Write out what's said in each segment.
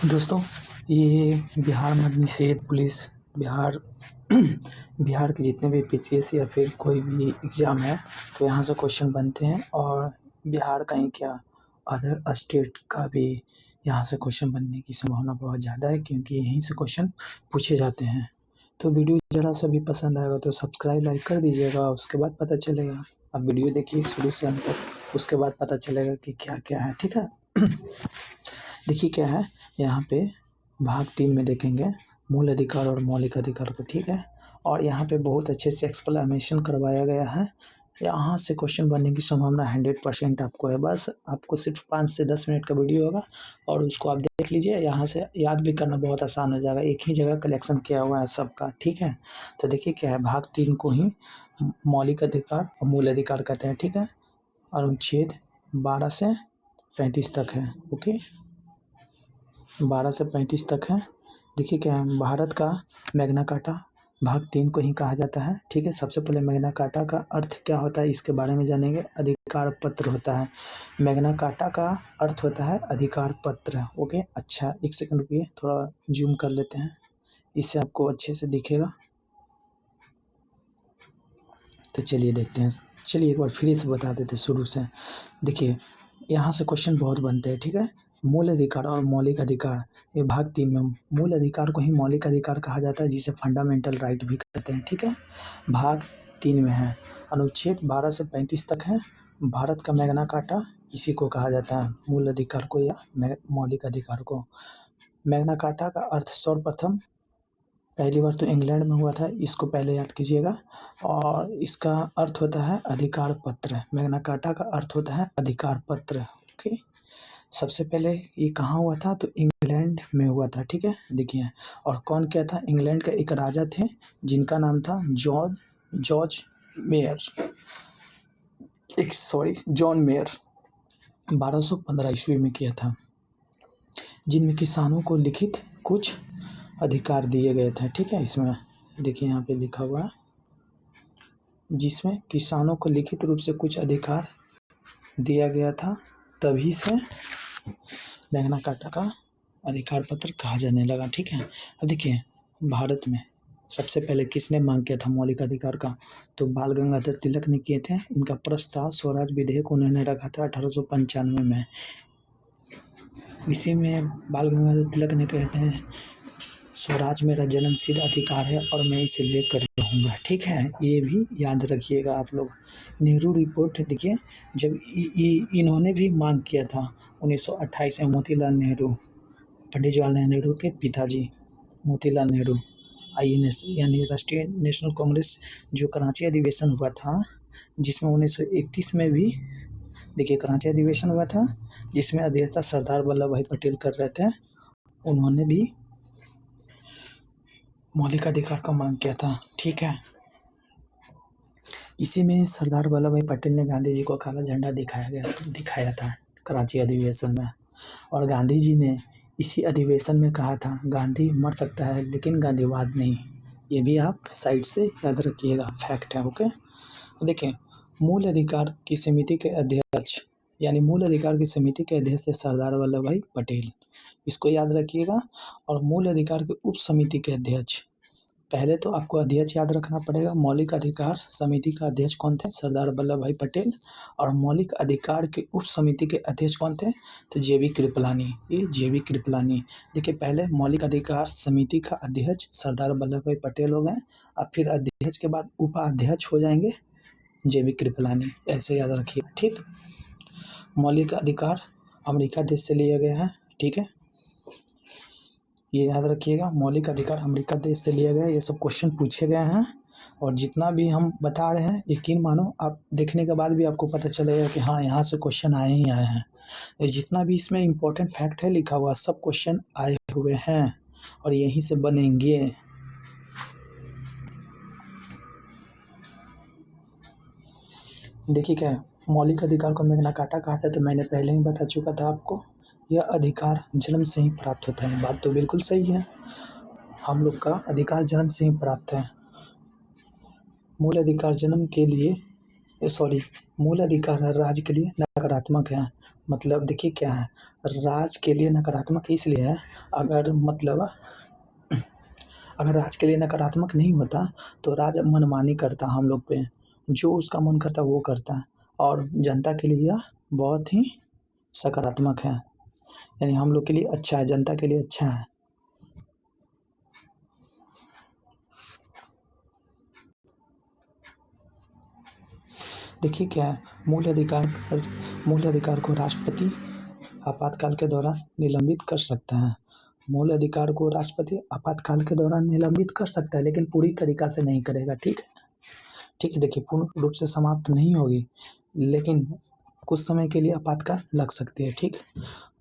दोस्तों, ये बिहार मद्य निषेध पुलिस बिहार बिहार के जितने भी पीसीएस या फिर कोई भी एग्ज़ाम है तो यहाँ से क्वेश्चन बनते हैं। और बिहार का ही क्या, अदर स्टेट का भी यहाँ से क्वेश्चन बनने की संभावना बहुत ज़्यादा है, क्योंकि यहीं से क्वेश्चन पूछे जाते हैं। तो वीडियो ज़रा सा भी पसंद आएगा तो सब्सक्राइब लाइक कर दीजिएगा। उसके बाद पता चलेगा, अब वीडियो देखिए शुरू से अंत तक, उसके बाद पता चलेगा कि क्या क्या है। ठीक है। देखिए क्या है यहाँ पे, भाग 3 में देखेंगे मूल अधिकार और मौलिक अधिकार को। ठीक है। और यहाँ पे बहुत अच्छे से एक्सप्लेनेशन करवाया गया है। यहाँ से क्वेश्चन बनने की संभावना 100% आपको है। बस आपको सिर्फ 5 से 10 मिनट का वीडियो होगा और उसको आप देख लीजिए। यहाँ से याद भी करना बहुत आसान हो जाएगा, एक ही जगह कलेक्शन किया हुआ है सबका। ठीक है। तो देखिए क्या है, भाग 3 को ही मौलिक अधिकार और मूल अधिकार कहते हैं। ठीक है। अनुच्छेद 12 से 35 तक है। ओके, 12 से 35 तक है। देखिए क्या है, भारत का मैग्ना कार्टा भाग 3 को ही कहा जाता है। ठीक है। सबसे पहले मैग्ना कार्टा का अर्थ क्या होता है इसके बारे में जानेंगे। अधिकार पत्र होता है। मैग्ना कार्टा का अर्थ होता है अधिकार पत्र। ओके, अच्छा एक सेकंड रुकिए, थोड़ा जूम कर लेते हैं, इससे आपको अच्छे से दिखेगा। तो चलिए देखते हैं। चलिए एक बार फिर से बता देते शुरू से। देखिए यहाँ से क्वेश्चन बहुत बनते हैं। ठीक है। मूल अधिकार और मौलिक अधिकार, ये भाग 3 में मूल अधिकार को ही मौलिक अधिकार कहा जाता है, जिसे फंडामेंटल राइट भी कहते हैं। ठीक है। भाग 3 में है, अनुच्छेद 12 से 35 तक है। भारत का मैग्ना कार्टा इसी को कहा जाता है, मूल अधिकार को या मौलिक अधिकार को। मैग्ना कार्टा का अर्थ सर्वप्रथम पहली बार तो इंग्लैंड में हुआ था, इसको पहले याद कीजिएगा। और इसका अर्थ होता है अधिकार पत्र। मैग्ना कार्टा का अर्थ होता है अधिकार पत्र। ओके, सबसे पहले ये कहाँ हुआ था, तो इंग्लैंड में हुआ था। ठीक है। देखिए, और कौन क्या था, इंग्लैंड का एक राजा थे जिनका नाम था जॉर्ज मेयर, जॉन मेयर। 1215 ईस्वी में किया था, जिनमें किसानों को लिखित कुछ अधिकार दिए गए थे। ठीक है। इसमें देखिए यहाँ पे लिखा हुआ है, जिसमें किसानों को लिखित रूप से कुछ अधिकार दिया गया था, तभी से मैग्ना कार्टा का अधिकार पत्र कहा जाने लगा। ठीक है। अब देखिए, भारत में सबसे पहले किसने मांग किया था मौलिक अधिकार का, तो बाल गंगाधर तिलक ने किए थे। इनका प्रस्ताव स्वराज विधेयक उन्होंने रखा था 1895 में। इसी में बाल गंगाधर तिलक ने कहते हैं, स्वराज मेरा जन्मसिद्ध अधिकार है और मैं इसे लेकर रहूँगा। ठीक है, ये भी याद रखिएगा आप लोग। नेहरू रिपोर्ट देखिए, जब इन्होंने भी मांग किया था 1928 में, मोतीलाल नेहरू, पंडित जवाहरलाल नेहरू के पिताजी मोतीलाल नेहरू, INS यानी राष्ट्रीय नेशनल कांग्रेस, जो कराची अधिवेशन हुआ था, जिसमें 1931 में भी देखिए कराची अधिवेशन हुआ था, जिसमें अध्यक्षता सरदार वल्लभ भाई पटेल कर रहे थे। उन्होंने भी मौलिक अधिकार का मांग किया था। ठीक है। इसी में सरदार वल्लभ भाई पटेल ने गांधी जी को काला झंडा दिखाया था कराची अधिवेशन में। और गांधी जी ने इसी अधिवेशन में कहा था, गांधी मर सकता है लेकिन गांधीवाद नहीं। ये भी आप साइड से याद रखिएगा, फैक्ट है। ओके, देखिए, मूल अधिकार की समिति के अध्यक्ष, यानी मूल अधिकार की समिति के अध्यक्ष थे सरदार वल्लभ भाई पटेल, इसको याद रखिएगा। और मूल अधिकार के उप समिति के अध्यक्ष, पहले तो आपको अध्यक्ष याद रखना पड़ेगा। मौलिक अधिकार समिति का अध्यक्ष कौन थे, सरदार वल्लभ भाई पटेल। और मौलिक अधिकार के उप समिति के अध्यक्ष कौन थे, तो JV कृपलानी। ये JV कृपलानी। देखिए, पहले मौलिक अधिकार समिति का अध्यक्ष सरदार वल्लभ भाई पटेल हो गए, अब फिर अध्यक्ष के बाद उपाध्यक्ष हो जाएंगे JV कृपलानी, ऐसे याद रखिए। ठीक। मौलिक अधिकार अमेरिका देश से लिया गया है। ठीक है, ये याद रखिएगा, मौलिक अधिकार अमेरिका देश से लिया गया है। ये सब क्वेश्चन पूछे गए हैं, और जितना भी हम बता रहे हैं, यकीन मानो आप देखने के बाद भी आपको पता चलेगा कि हाँ, यहाँ से क्वेश्चन आए ही आए हैं। ये जितना भी इसमें इम्पोर्टेंट फैक्ट है लिखा हुआ, सब क्वेश्चन आए हुए हैं और यहीं से बनेंगे। देखिए क्या है, मौलिक अधिकार को मैग्ना कार्टा कहा था, तो मैंने पहले ही बता चुका था आपको। यह अधिकार जन्म से ही प्राप्त होता है। बात तो बिल्कुल सही है, हम लोग का अधिकार जन्म से ही प्राप्त है। मूल अधिकार जन्म के लिए सॉरी, मूल अधिकार राज्य के लिए नकारात्मक है। मतलब देखिए क्या है, राज्य के लिए नकारात्मक इसलिए है, अगर मतलब अगर राज्य के लिए नकारात्मक नहीं होता तो राज्य मनमानी करता हम लोग पे, जो उसका मन करता वो करता, और जनता के लिए यह बहुत ही सकारात्मक है, यानी हम लोग के लिए अच्छा है, जनता के लिए अच्छा है। देखिए क्या है, मूल अधिकार को राष्ट्रपति आपातकाल के दौरान निलंबित कर सकता है। मूल अधिकार को राष्ट्रपति आपातकाल के दौरान निलंबित कर सकता है, लेकिन पूरी तरीका से नहीं करेगा। ठीक है, ठीक है। देखिए, पूर्ण रूप से समाप्त नहीं होगी, लेकिन कुछ समय के लिए आपातकाल लग सकती है। ठीक,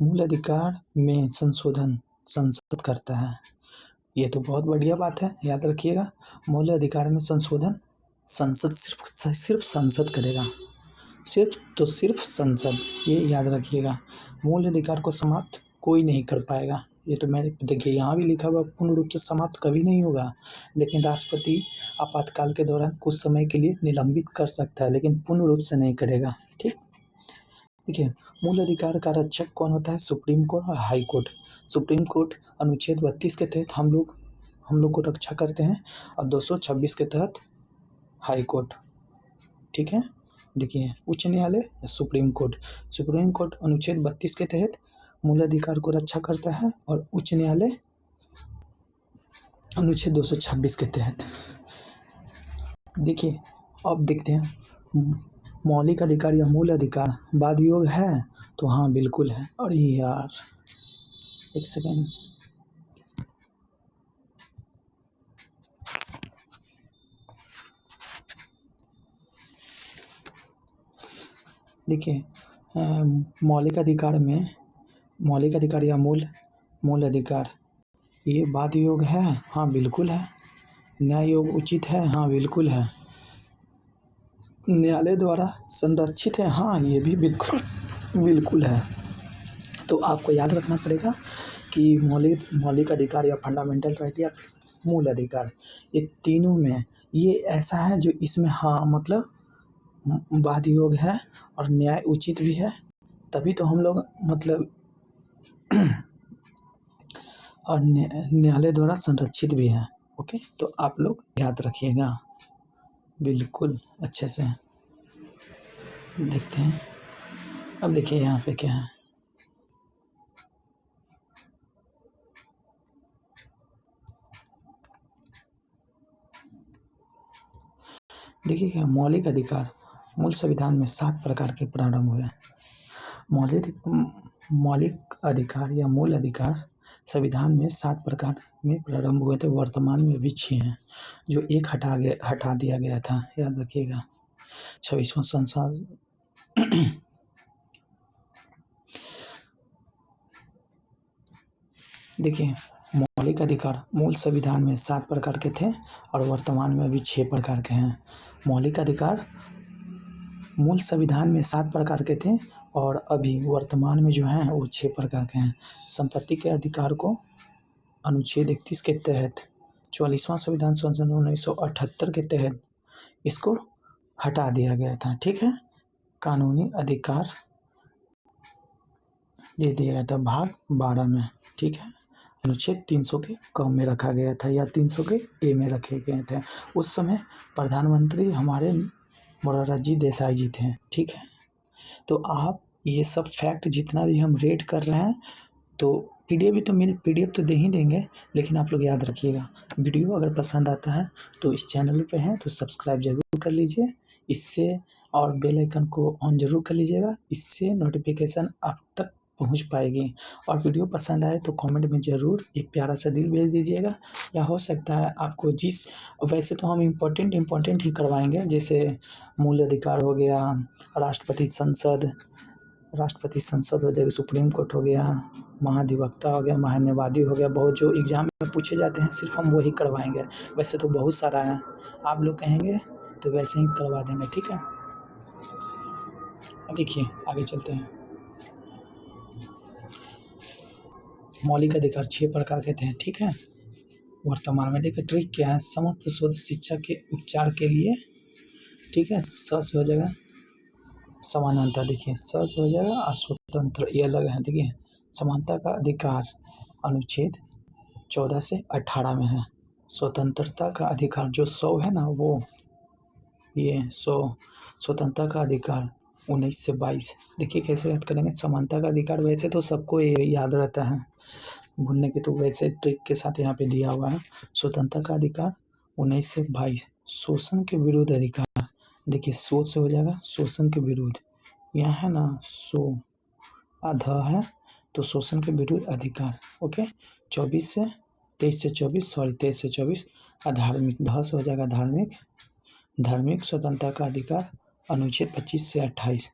मूल अधिकार में संशोधन संसद करता है। ये तो बहुत बढ़िया बात है, याद रखिएगा। मूल अधिकार में संशोधन संसद सिर्फ संसद करेगा, सिर्फ संसद, ये याद रखिएगा। मूल अधिकार को समाप्त कोई नहीं कर पाएगा। ये तो मैं देखिए यहाँ भी लिखा हुआ, पूर्ण रूप से समाप्त कभी नहीं होगा, लेकिन राष्ट्रपति आपातकाल के दौरान कुछ समय के लिए निलंबित कर सकता है, लेकिन पूर्ण रूप से नहीं करेगा। ठीक, देखिए, मूल अधिकार का रक्षक कौन होता है? सुप्रीम कोर्ट और हाई कोर्ट। सुप्रीम कोर्ट अनुच्छेद 32 के तहत हम लोग को रक्षा करते हैं, और 226 के तहत हाई कोर्ट। ठीक है, देखिए, उच्च न्यायालय या सुप्रीम कोर्ट अनुच्छेद 32 के तहत मूल अधिकार को रक्षा करता है, और उच्च न्यायालय अनुच्छेद 226 के तहत। देखिए, अब देखते हैं, मौलिक अधिकार या मूल अधिकार वाद योग है? तो हाँ, बिल्कुल है। अरे यार, एक सेकेंड, देखिए, मौलिक अधिकार या मूल अधिकार, ये वाद योग है? हाँ, बिल्कुल है। न्याय योग उचित है? हाँ, बिल्कुल है। न्यायालय द्वारा संरक्षित है? हाँ, ये भी बिल्कुल है। तो आपको याद रखना पड़ेगा कि मौलिक अधिकार या फंडामेंटल राइट या मूल अधिकार, ये तीनों में ये ऐसा है जो इसमें हाँ मतलब वाद योग है और न्याय उचित भी है, तभी तो हम लोग मतलब और न्यायालय द्वारा संरक्षित भी है। ओके, तो आप लोग याद रखिएगा बिल्कुल अच्छे से। देखते हैं, अब देखिए यहाँ पे क्या है। देखिए क्या, मौलिक अधिकार मूल संविधान में 7 प्रकार के प्रारंभ हुए। मौलिक अधिकार या मूल अधिकार संविधान में 7 प्रकार में प्रारंभ हुए थे, वर्तमान में भी 6 हैं, जो एक हटा दिया गया था, याद रखिएगा। 26वां संसद देखिए, मौलिक अधिकार मूल संविधान में 7 प्रकार के थे और वर्तमान में अभी 6 प्रकार के हैं। मौलिक अधिकार मूल संविधान में 7 प्रकार के थे और अभी वर्तमान में जो हैं वो 6 प्रकार के हैं। संपत्ति के अधिकार को अनुच्छेद 31 के तहत 44वां संविधान संशोधन 1978 के तहत इसको हटा दिया गया था। ठीक है, कानूनी अधिकार दे दिया गया था भाग 12 में। ठीक है, अनुच्छेद 300 के क में रखा गया था या 300 के ए में रखे गए थे। उस समय प्रधानमंत्री हमारे मोरारजी देसाई जी थे। ठीक है, तो आप ये सब फैक्ट जितना भी हम रेड कर रहे हैं, तो पीडीएफ तो दे ही देंगे, लेकिन आप लोग याद रखिएगा, वीडियो अगर पसंद आता है तो इस चैनल पे हैं तो सब्सक्राइब जरूर कर लीजिए इससे, और बेल आइकन को ऑन जरूर कर लीजिएगा, इससे नोटिफिकेशन आप तक पहुंच पाएगी। और वीडियो पसंद आए तो कमेंट में ज़रूर एक प्यारा सा दिल भेज दीजिएगा, या हो सकता है आपको वैसे तो हम इम्पोर्टेंट ही करवाएंगे, जैसे मूल अधिकार हो गया, राष्ट्रपति संसद हो जाएगा, सुप्रीम कोर्ट हो गया, महाधिवक्ता हो गया, महान्यायवादी हो गया, बहुत जो एग्जाम में पूछे जाते हैं सिर्फ हम वही करवाएंगे। वैसे तो बहुत सारा है, आप लोग कहेंगे तो वैसे ही करवा देंगे। ठीक है, देखिए आगे चलते हैं। मौलिक अधिकार 6 प्रकार के थे। ठीक है, वर्तमान में देखिए ट्रिक क्या है, समस्त शोध शिक्षा के उपचार के लिए ठीक है। स से हो जाएगा समानांतर, देखिए स से हो जाएगा और स्वतंत्र, ये अलग है। देखिए समानता का अधिकार अनुच्छेद 14 से 18 में है। स्वतंत्रता का अधिकार जो 100 है ना, वो ये 100 स्वतंत्रता का अधिकार 19 से 22। देखिए कैसे याद करेंगे। समानता का अधिकार वैसे तो सबको याद रहता है, भूलने की तो वैसे ट्रिक के साथ यहाँ पे दिया हुआ है। स्वतंत्रता का अधिकार 19 से 22। शोषण के विरुद्ध अधिकार, देखिए शोध से हो जाएगा शोषण के विरुद्ध, यहाँ है ना सो आधा है तो शोषण के विरुद्ध अधिकार। ओके 24 से 23 से 24 सॉरी 23 से 24। धार्मिक, ध से हो जाएगा धार्मिक, धार्मिक स्वतंत्रता का अधिकार अनुच्छेद 25 से 28।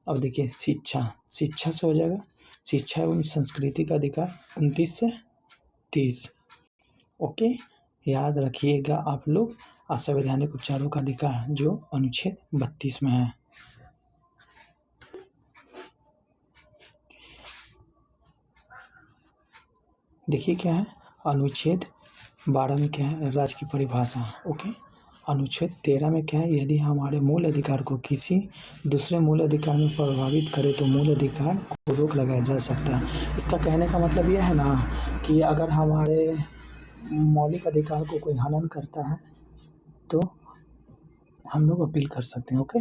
अब देखिए शिक्षा, शिक्षा से हो जाएगा शिक्षा एवं संस्कृति का अधिकार 29 से 30। ओके याद रखिएगा आप लोग। असंवैधानिक उपचारों का अधिकार जो अनुच्छेद 32 में है। देखिए क्या है अनुच्छेद 12 में क्या है, राज्य की परिभाषा। ओके अनुच्छेद 13 में क्या है, यदि हमारे मूल अधिकार को किसी दूसरे मूल अधिकार में प्रभावित करे तो मूल अधिकार को रोक लगाया जा सकता है। इसका कहने का मतलब यह है ना कि अगर हमारे मौलिक अधिकार को कोई हनन करता है तो हम लोग अपील कर सकते हैं। ओके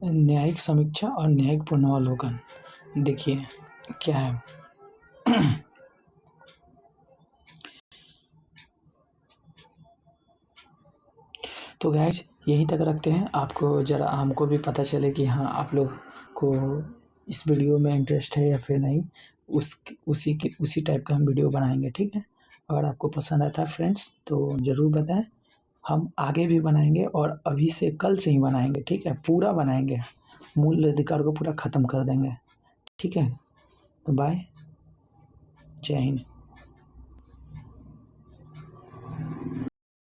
न्यायिक समीक्षा और न्यायिक पुनरावलोकन, देखिए क्या है तो गाइज यहीं तक रखते हैं। आपको ज़रा हमको भी पता चले कि हाँ आप लोग को इस वीडियो में इंटरेस्ट है या फिर नहीं। उसी टाइप का हम वीडियो बनाएंगे, ठीक है। अगर आपको पसंद आता है फ्रेंड्स तो ज़रूर बताएं। हम आगे भी बनाएंगे और अभी से कल से ही बनाएंगे, ठीक है। पूरा बनाएंगे, मूल अधिकार को पूरा ख़त्म कर देंगे, ठीक है। तो बाय, जय हिंद।